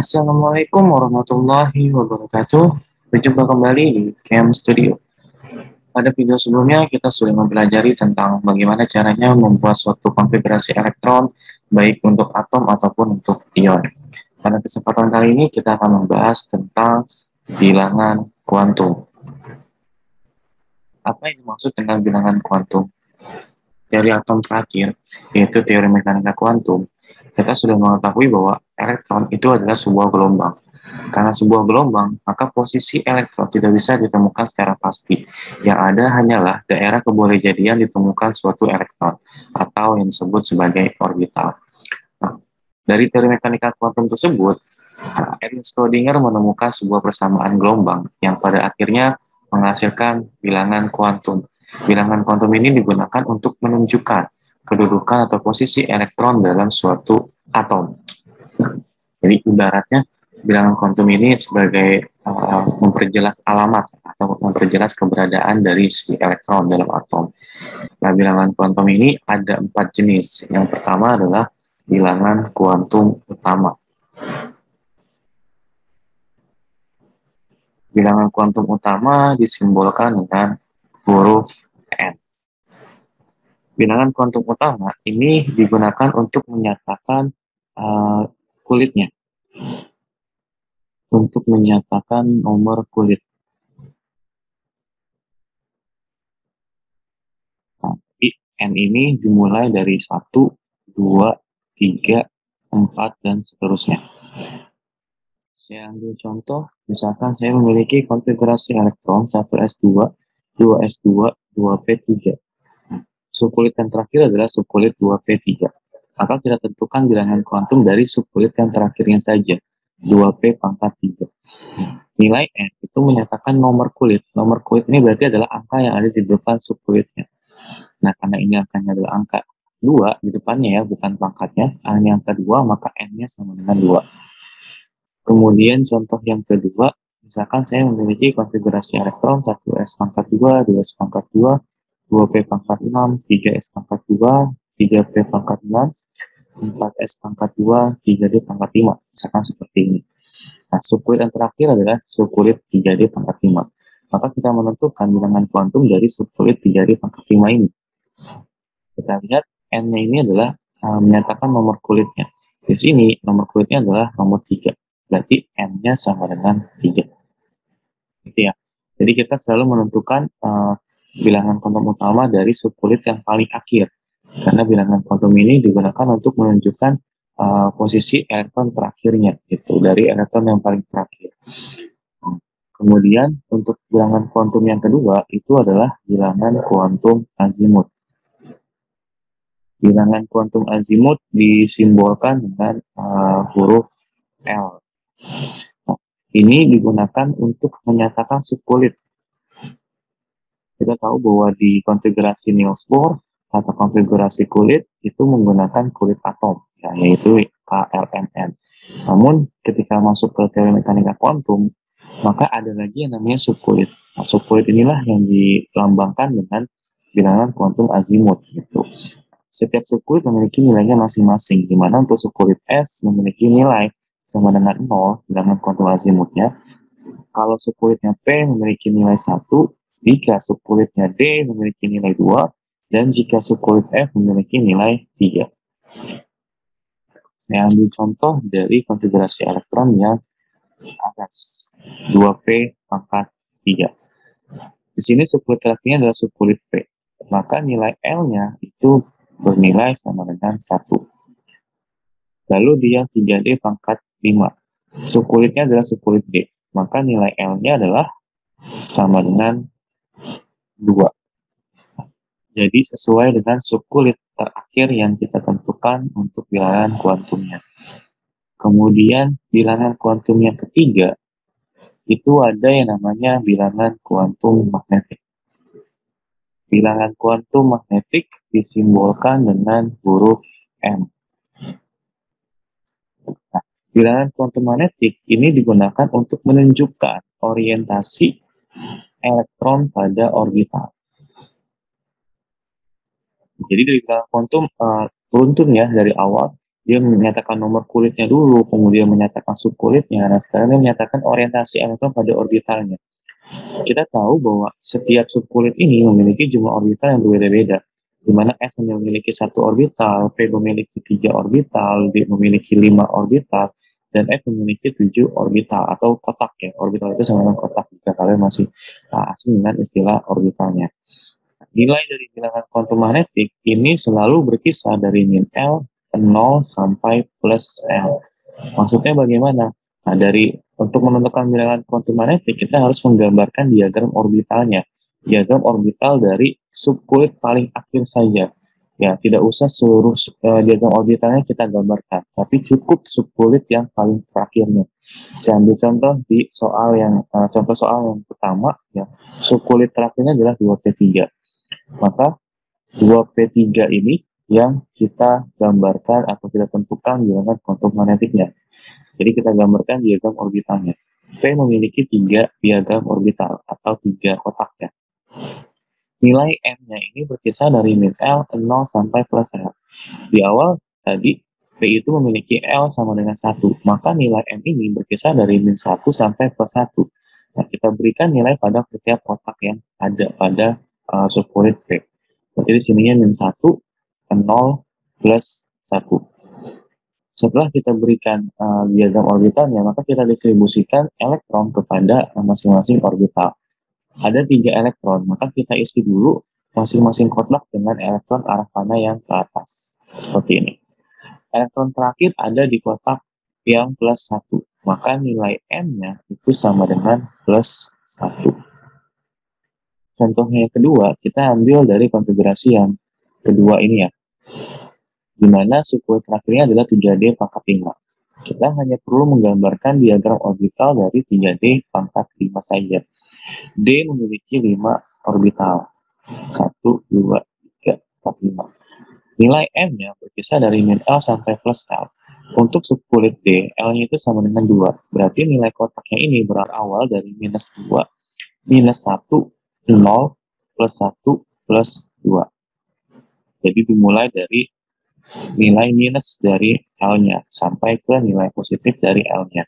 Assalamualaikum warahmatullahi wabarakatuh. Berjumpa kembali di Cam Studio. Pada video sebelumnya kita sudah mempelajari tentang bagaimana caranya membuat suatu konfigurasi elektron baik untuk atom ataupun untuk ion. Pada kesempatan kali ini kita akan membahas tentang bilangan kuantum. Apa yang dimaksud dengan bilangan kuantum? Teori atom terakhir, yaitu teori mekanika kuantum, kita sudah mengetahui bahwa elektron itu adalah sebuah gelombang. Karena sebuah gelombang, maka posisi elektron tidak bisa ditemukan secara pasti. Yang ada hanyalah daerah kebolehjadian ditemukan suatu elektron, atau yang disebut sebagai orbital. Nah, dari teori mekanika kuantum tersebut, Ernst Schrödinger menemukan sebuah persamaan gelombang yang pada akhirnya menghasilkan bilangan kuantum. Bilangan kuantum ini digunakan untuk menunjukkan kedudukan atau posisi elektron dalam suatu atom. Jadi ibaratnya bilangan kuantum ini sebagai memperjelas alamat atau memperjelas keberadaan dari si elektron dalam atom. Nah, bilangan kuantum ini ada 4 jenis. Yang pertama adalah bilangan kuantum utama. Bilangan kuantum utama disimbolkan dengan huruf N. Bilangan kuantum utama ini digunakan untuk menyatakan kulitnya, untuk menyatakan nomor kulit. Nah, N ini dimulai dari 1, 2, 3, 4, dan seterusnya. Saya ambil contoh, misalkan saya memiliki konfigurasi elektron 1s2, 2s2, 2p3. Subkulit yang terakhir adalah subkulit 2p3. Maka kita tentukan bilangan kuantum dari subkulit yang terakhirnya saja, 2p pangkat 3. Nilai N itu menyatakan nomor kulit. Nomor kulit ini berarti adalah angka yang ada di depan subkulitnya. Nah, karena ini angkanya adalah angka 2 di depannya ya, bukan pangkatnya. Ini angka 2, maka N-nya sama dengan 2. Kemudian contoh yang kedua, misalkan saya memiliki konfigurasi elektron 1s pangkat 2, 2s pangkat 2, 2p pangkat 6, 3s pangkat 2, 3p pangkat 6, 4s pangkat 2, 3d pangkat 5. Misalkan seperti ini. Nah, subkulit yang terakhir adalah subkulit 3d pangkat 5. Maka kita menentukan bilangan kuantum dari subkulit 3d pangkat 5 ini. Kita lihat N-nya ini adalah menyatakan nomor kulitnya. Di sini nomor kulitnya adalah nomor 3. Berarti N-nya sama dengan 3. Gitu ya. Jadi kita selalu menentukan bilangan kuantum utama dari subkulit yang paling akhir. Karena bilangan kuantum ini digunakan untuk menunjukkan posisi elektron terakhirnya, gitu, dari elektron yang paling terakhir. Kemudian untuk bilangan kuantum yang kedua itu adalah bilangan kuantum azimut. Bilangan kuantum azimut disimbolkan dengan huruf L. Nah, ini digunakan untuk menyatakan subkulit. Kita tahu bahwa di konfigurasi Niels Bohr atau konfigurasi kulit itu menggunakan kulit atom, ya, yaitu KLMN. Namun ketika masuk ke teori mekanika kuantum, maka ada lagi yang namanya subkulit. Nah, subkulit inilah yang dilambangkan dengan bilangan kuantum azimut. Gitu. Setiap subkulit memiliki nilainya masing-masing, di mana untuk subkulit S memiliki nilai sama dengan 0, bilangan kuantum azimutnya. Kalau subkulitnya P memiliki nilai 1, jika subkulitnya D memiliki nilai 2, dan jika subkulit F memiliki nilai 3. Saya ambil contoh dari konfigurasi elektron yang atas 2P pangkat 3. Di sini subkulit terakhirnya adalah subkulit P. Maka nilai L-nya itu bernilai sama dengan 1. Lalu dia 3D pangkat 5. Subkulitnya adalah subkulit D. Maka nilai L-nya adalah sama dengan 2. Jadi sesuai dengan subkulit terakhir yang kita tentukan untuk bilangan kuantumnya. Kemudian bilangan kuantum yang ketiga itu ada yang namanya bilangan kuantum magnetik. Bilangan kuantum magnetik disimbolkan dengan huruf M. Nah, bilangan kuantum magnetik ini digunakan untuk menunjukkan orientasi elektron pada orbital. Jadi dari bilangan kuantum beruntun ya dari awal, Dia menyatakan nomor kulitnya dulu, kemudian menyatakan subkulitnya. Nah, sekarang dia menyatakan orientasi elektron pada orbitalnya. Kita tahu bahwa setiap subkulit ini memiliki jumlah orbital yang berbeda-beda, di mana S hanya memiliki satu orbital, P memiliki 3 orbital, D memiliki 5 orbital, dan F memiliki 7 orbital atau kotak ya. Orbital itu sama dengan kotak jika kalian masih asing dengan istilah orbitalnya. Nilai dari bilangan kuantum magnetik ini selalu berkisar dari min L 0 sampai plus L. Maksudnya bagaimana? Nah, untuk menentukan bilangan kuantum magnetik, kita harus menggambarkan diagram orbitalnya. Diagram orbital dari subkulit paling akhir saja. Ya, tidak usah seluruh diagram orbitalnya kita gambarkan, tapi cukup subkulit yang paling terakhirnya. Saya ambil contoh di contoh soal yang pertama, ya, subkulit terakhirnya adalah 2P3. Maka 2P3 ini yang kita gambarkan atau kita tentukan bilangan kuantum magnetiknya. Jadi kita gambarkan diagram orbitalnya. P memiliki 3 diagram orbital atau 3 kotaknya. Nilai M-nya ini berkisar dari min L 0 sampai plus L. Di awal tadi P itu memiliki L sama dengan 1, maka nilai M ini berkisar dari min 1 sampai plus 1. Nah, kita berikan nilai pada setiap kotak yang ada pada subkulit P. Jadi di sininya min 1, 0, plus 1. Setelah kita berikan diagram orbitalnya, maka kita distribusikan elektron kepada masing-masing orbital. Ada 3 elektron, maka kita isi dulu masing-masing kotak dengan elektron arah panah yang ke atas. Seperti ini. Elektron terakhir ada di kotak yang plus 1, maka nilai M-nya itu sama dengan plus 1. Contohnya yang kedua, kita ambil dari konfigurasi yang kedua ini ya, di mana subkulit terakhirnya adalah 3D pangkat 5. Kita hanya perlu menggambarkan diagram orbital dari 3D pangkat 5 saja. D memiliki 5 orbital. 1, 2, 3, 4, 5. Nilai M-nya berkisar dari min L sampai plus L. Untuk subkulit D, L-nya itu sama dengan 2. Berarti nilai kotaknya ini berawal dari minus 2, minus 1, 0, plus 1, plus 2. Jadi dimulai dari nilai minus dari L-nya sampai ke nilai positif dari L-nya.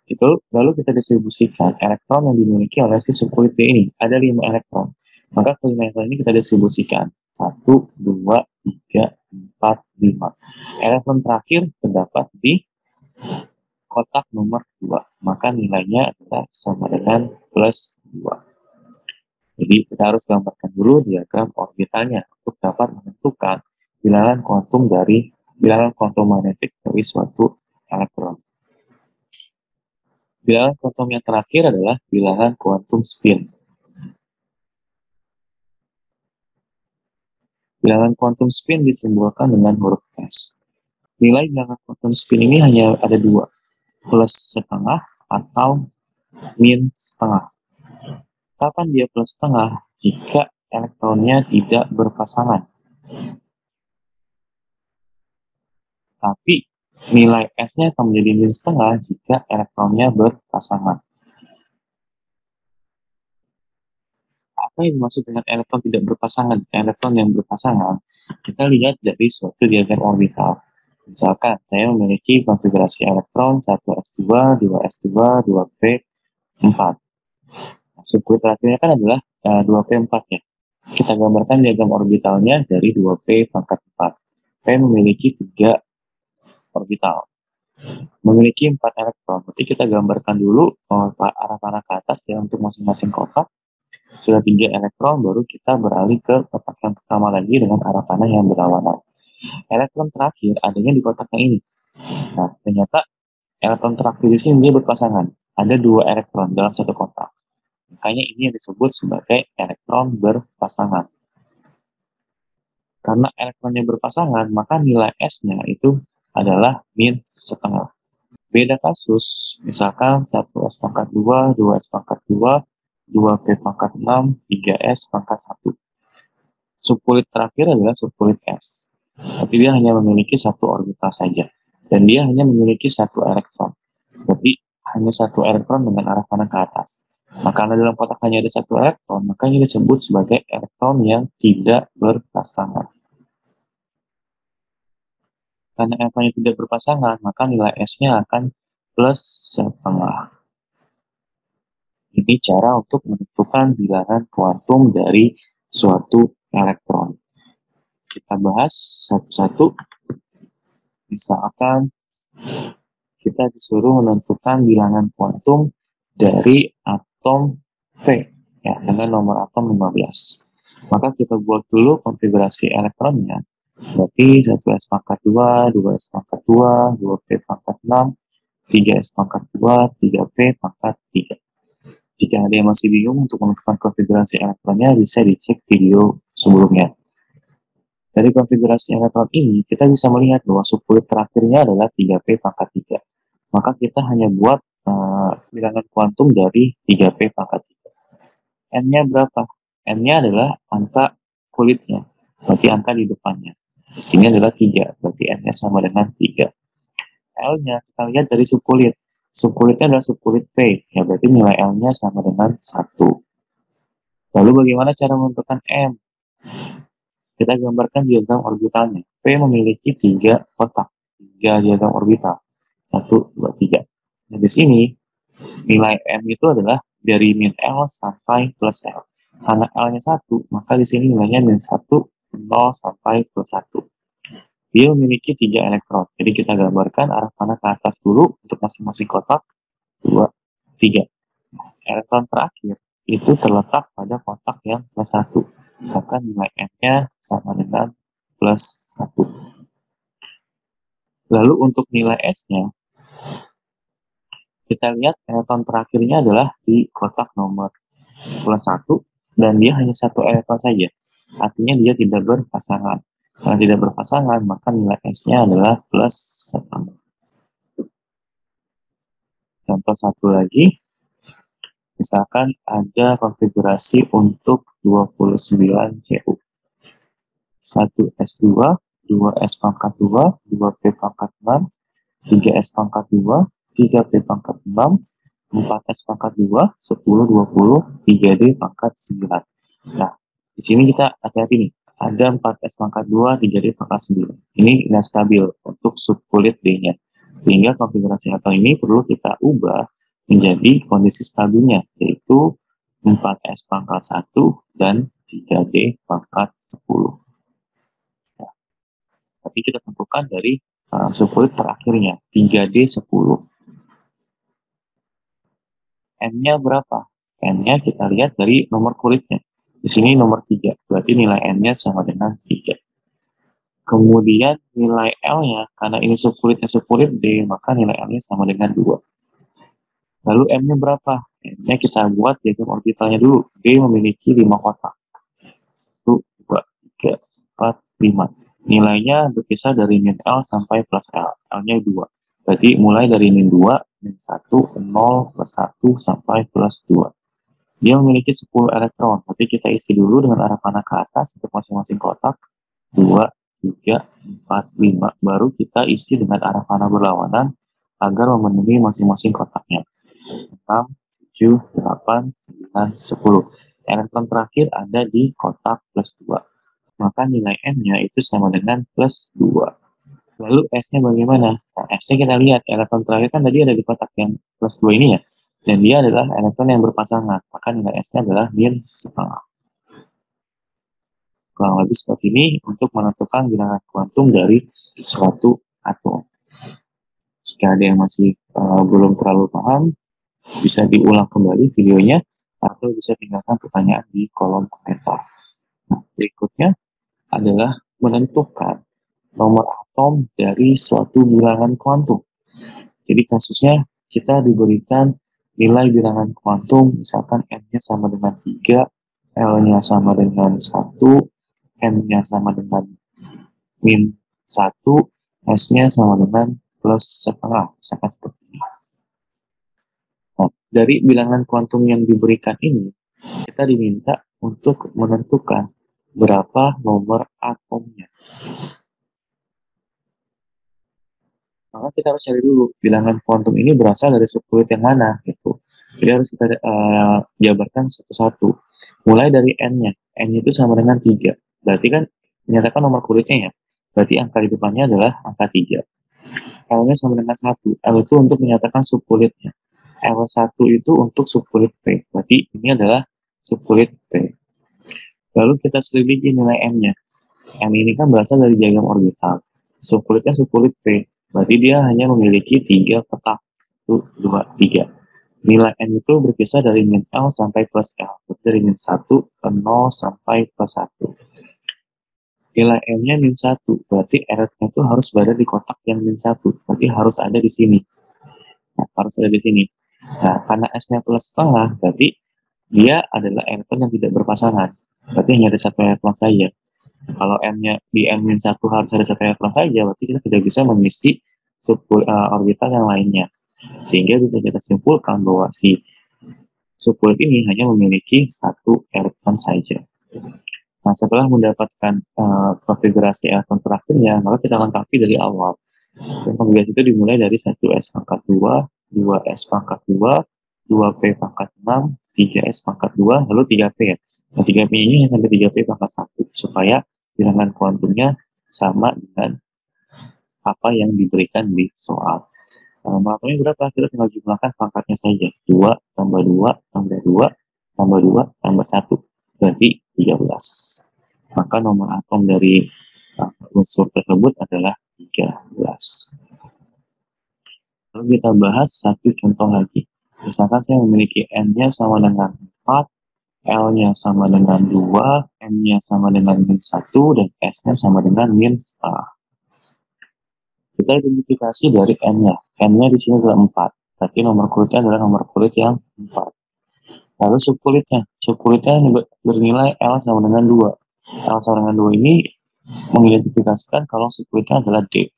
Itu lalu kita distribusikan elektron yang dimiliki oleh si subkulit D ini. Ada 5 elektron. Maka kelima elektron ini kita distribusikan. 1, 2, 3, 4, 5. Elektron terakhir terdapat di kotak nomor 2. Maka nilainya adalah sama dengan plus 2. Jadi kita harus gambarkan dulu diagram orbitalnya untuk dapat menentukan bilangan kuantum magnetik dari suatu elektron. Bilangan kuantum yang terakhir adalah bilangan kuantum spin. Bilangan kuantum spin disimbolkan dengan huruf S. Nilai bilangan kuantum spin ini hanya ada 2, plus setengah atau min setengah. Kapan dia plus setengah? Jika elektronnya tidak berpasangan. Tapi nilai S-nya akan menjadi min setengah jika elektronnya berpasangan. Apa yang dimaksud dengan elektron tidak berpasangan? Elektron yang berpasangan, kita lihat dari suatu diagram orbital. Misalkan, saya memiliki konfigurasi elektron 1s2, 2s2, 2p4. Subkulit terakhirnya kan adalah 2p4 ya. Kita gambarkan diagram orbitalnya dari 2p pangkat 4. P memiliki 3 orbital. Memiliki 4 elektron. Berarti kita gambarkan dulu arah panah ke atas ya untuk masing-masing kotak. Setelah 3 elektron, baru kita beralih ke kotak yang pertama lagi dengan arah panah yang berlawanan. Elektron terakhir adanya di kotak yang ini. Nah, ternyata elektron terakhir di sini dia berpasangan. Ada 2 elektron dalam satu kotak. Makanya ini yang disebut sebagai elektron berpasangan. Karena elektronnya berpasangan, maka nilai S-nya itu adalah min setengah. Beda kasus, misalkan 1S pangkat 2, 2S pangkat 2, 2P pangkat 6, 3S pangkat 1. Subkulit terakhir adalah subkulit S. Tapi dia hanya memiliki 1 orbital saja. Dan dia hanya memiliki 1 elektron. Berarti hanya 1 elektron dengan arah panah ke atas. Maka karena dalam kotak hanya ada 1 elektron, maka ini disebut sebagai elektron yang tidak berpasangan. Karena elektronnya tidak berpasangan, maka nilai S-nya akan plus setengah. Ini cara untuk menentukan bilangan kuantum dari suatu elektron. Kita bahas satu-satu. Misalkan kita disuruh menentukan bilangan kuantum dari atom P, ya, dengan nomor atom 15. Maka kita buat dulu konfigurasi elektronnya. Berarti 1s pangkat 2, 2s pangkat 2, 2p pangkat 6, 3s pangkat 2, 3p pangkat 3. Jika ada yang masih bingung untuk menentukan konfigurasi elektronnya, bisa dicek video sebelumnya. Dari konfigurasi elektron ini, kita bisa melihat bahwa subunit terakhirnya adalah 3p pangkat 3. Maka kita hanya buat bilangan kuantum dari 3p pangkat 3. N-nya berapa? N-nya adalah angka kulitnya, berarti angka di depannya. Di sini adalah 3, berarti N-nya sama dengan 3. L-nya kita lihat dari subkulit. Subkulitnya adalah subkulit P, ya berarti nilai L-nya sama dengan 1. Lalu bagaimana cara menentukan M? Kita gambarkan diagram orbitalnya. P memiliki 3 kotak, 3 diagram orbital. 1, 2, 3. Nah, di sini nilai M itu adalah dari min L sampai plus L. Karena L-nya 1, maka di sini nilainya min 1, 0 sampai plus 1. Dia memiliki 3 elektron. Jadi kita gambarkan arah panah ke atas dulu untuk masing-masing kotak. 2, 3. Elektron terakhir itu terletak pada kotak yang plus 1. Maka nilai M-nya sama dengan plus 1. Lalu untuk nilai S-nya, kita lihat elektron terakhirnya adalah di kotak nomor plus 1, dan dia hanya 1 elektron saja. Artinya dia tidak berpasangan. Karena tidak berpasangan, maka nilai S-nya adalah plus 1. Contoh satu lagi, misalkan ada konfigurasi untuk 29 CU. 1S2, 2S pangkat 2, 2P pangkat 6, 3S pangkat 2, 3P pangkat 6, 4S pangkat 2, 10, 20, 3D pangkat 9. Nah, di sini kita hati-hati nih. Ada 4S pangkat 2, 3D pangkat 9. Ini nggak stabil untuk subkulit D-nya. Sehingga konfigurasi atom ini perlu kita ubah menjadi kondisi stabilnya, yaitu 4S pangkat 1 dan 3D pangkat 10. Nah, tapi kita tentukan dari subkulit terakhirnya, 3D10. N-nya berapa? N-nya kita lihat dari nomor kulitnya. Di sini nomor 3, berarti nilai N-nya sama dengan 3. Kemudian nilai L-nya, karena ini subkulitnya subkulit D, maka nilai L-nya sama dengan 2. Lalu M-nya berapa? M-nya kita buat diagram orbitalnya dulu. D memiliki 5 kotak. 1, 2, 3, 4, 5. Nilainya berkisar dari min L sampai plus L. L-nya 2. Berarti mulai dari min 2, min 1, 0, plus 1, sampai plus 2. Dia memiliki 10 elektron. Tapi kita isi dulu dengan arah panah ke atas untuk masing-masing kotak. 2, 3, 4, 5. Baru kita isi dengan arah panah berlawanan agar memenuhi masing-masing kotaknya. 6, 7, 8, 9, 10. Elektron terakhir ada di kotak plus 2. Maka nilai M-nya itu sama dengan plus 2. Lalu S-nya bagaimana? Nah, S-nya kita lihat. Elektron terakhir kan tadi ada di kotak yang plus 2 ini ya. Dan dia adalah elektron yang berpasangan. Maka nilai S-nya adalah min setengah. Kurang lebih seperti ini untuk menentukan bilangan kuantum dari suatu atom. Jika ada yang masih belum terlalu paham, bisa diulang kembali videonya atau bisa tinggalkan pertanyaan di kolom komentar. Nah, berikutnya adalah menentukan nomor atom dari suatu bilangan kuantum. Jadi kasusnya kita diberikan nilai bilangan kuantum, misalkan N-nya sama dengan 3, L-nya sama dengan 1, M-nya sama dengan min 1, S-nya sama dengan plus setengah, misalkan seperti ini. Nah, dari bilangan kuantum yang diberikan ini, kita diminta untuk menentukan berapa nomor atomnya. Maka kita harus cari dulu bilangan kuantum ini berasal dari subkulit yang mana gitu. Jadi harus kita jabarkan satu-satu. Mulai dari N-nya. N itu sama dengan 3. Berarti kan menyatakan nomor kulitnya ya. berarti angka di depannya adalah angka 3. L-nya sama dengan 1. L itu untuk menyatakan subunitnya. L1 itu untuk subulit P. Berarti ini adalah subulit P. Lalu kita selidiki nilai M-nya. M ini kan berasal dari diagram orbital. Subulitnya subulit P. Berarti dia hanya memiliki 3 petak. 1, 2, 3. Nilai M itu berkisar dari min L sampai plus L. Berarti dari min 1 ke 0 sampai plus 1. Nilai M-nya min 1. Berarti R-nya itu harus berada di kotak yang min 1. Berarti harus ada di sini. Nah, harus ada di sini. Nah, karena S-nya plus setengah, berarti dia adalah elektron yang tidak berpasangan. Berarti hanya ada satu elektron saja. Kalau M-nya di M-1 harus ada satu elektron saja, berarti kita tidak bisa mengisi orbital yang lainnya. Sehingga bisa kita simpulkan bahwa si subulit ini hanya memiliki satu elektron saja. Nah, setelah mendapatkan konfigurasi elektron terakhirnya, maka kita lengkapi dari awal. Konfigurasi itu dimulai dari 1S pangkat 2, 2S pangkat 2, 2P pangkat 6, 3S pangkat 2, lalu 3P ya. Nah, 3P ini sampai 3P pangkat 1, supaya bilangan kuantumnya sama dengan apa yang diberikan di soal. Nomornya berapa? Kita tinggal jumlahkan pangkatnya saja. 2 tambah 2 tambah 2 tambah 2 tambah 1. Berarti 13. Maka nomor atom dari unsur tersebut adalah 13. Lalu kita bahas satu contoh lagi. Misalkan saya memiliki N-nya sama dengan 4, L-nya sama dengan 2, M-nya sama dengan min 1, dan S-nya sama dengan min setengah. Kita identifikasi dari N-nya. N-nya di sini adalah 4. Berarti nomor kulitnya adalah nomor kulit yang 4. Lalu subkulitnya. Subkulitnya bernilai L sama dengan 2. L sama dengan 2 ini mengidentifikasikan kalau subkulitnya adalah D.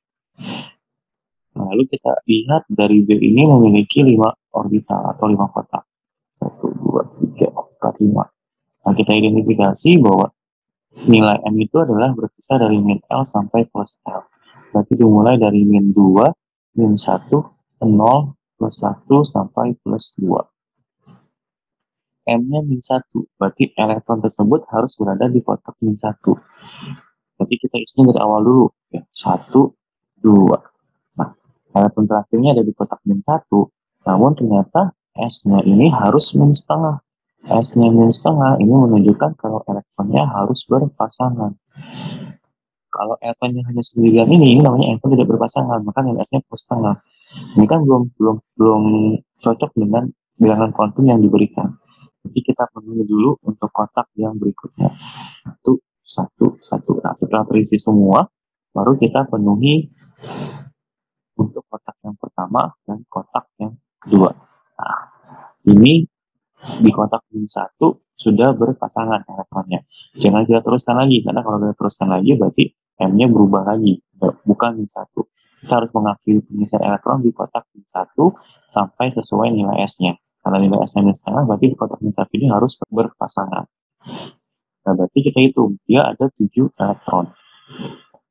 Lalu kita lihat dari D ini memiliki 5 orbital atau 5 kotak. 1, 2, 3, 4, 5. Nah, kita identifikasi bahwa nilai M itu adalah berkisar dari min L sampai plus L. Berarti dimulai dari min 2, min 1, 0, plus 1, sampai plus 2. M-nya min 1, berarti elektron tersebut harus berada di kotak min 1. Berarti kita isinya dari awal dulu. Ya. 1, 2. Nah, elektron terakhirnya ada di kotak min 1, namun ternyata S-nya ini harus min setengah. S-nya min setengah ini menunjukkan kalau elektronnya harus berpasangan. Kalau elektronnya hanya sendirian ini namanya elektron tidak berpasangan, maka nilai S-nya plus setengah. Ini kan belum cocok dengan bilangan kuantum yang diberikan. Jadi kita penuhi dulu untuk kotak yang berikutnya. 1, 1, 1. Nah, setelah terisi semua, baru kita penuhi untuk kotak yang pertama dan kotak yang kedua. Nah, ini di kotak min 1 sudah berpasangan elektronnya. Jangan kita teruskan lagi, karena kalau kita teruskan lagi berarti M-nya berubah lagi, bukan min 1. Kita harus mengakhiri pengisian elektron di kotak min 1 sampai sesuai nilai S-nya. Karena nilai S-nya min setengah, berarti di kotak min 1 ini harus berpasangan. Nah, berarti kita hitung, dia ada 7 elektron.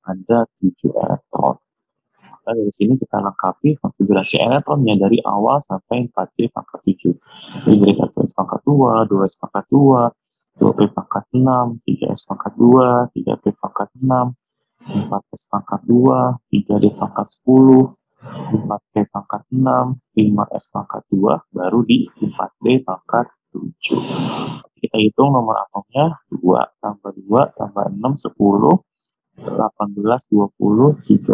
Ada 7 elektron. Maka dari sini kita lengkapi konfigurasi elektronnya dari awal sampai 4P pangkat 7. Jadi dari 1S pangkat 2, 2S pangkat 2, 2P pangkat 6, 3S pangkat 2, 3P pangkat 6, 4S pangkat 2, 3D pangkat 10, 4P pangkat 6, 5S pangkat 2, baru di 4D pangkat 7. Kita hitung nomor atomnya 2 tambah 2 tambah 6, 10, 18, 20, 30,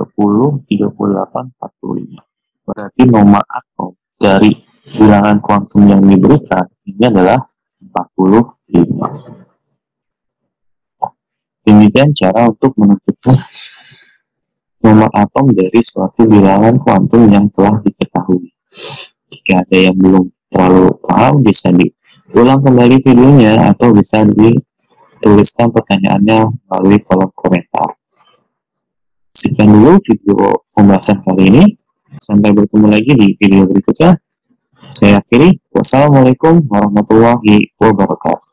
38, 45. Berarti nomor atom dari bilangan kuantum yang diberikan ini adalah 45. Demikian cara untuk menentukan nomor atom dari suatu bilangan kuantum yang telah diketahui. Jika ada yang belum terlalu paham, bisa diulang kembali videonya atau bisa dituliskan pertanyaannya melalui kolom komentar. Sekian dulu video pembahasan kali ini. Sampai bertemu lagi di video berikutnya. Saya akhiri. Wassalamualaikum warahmatullahi wabarakatuh.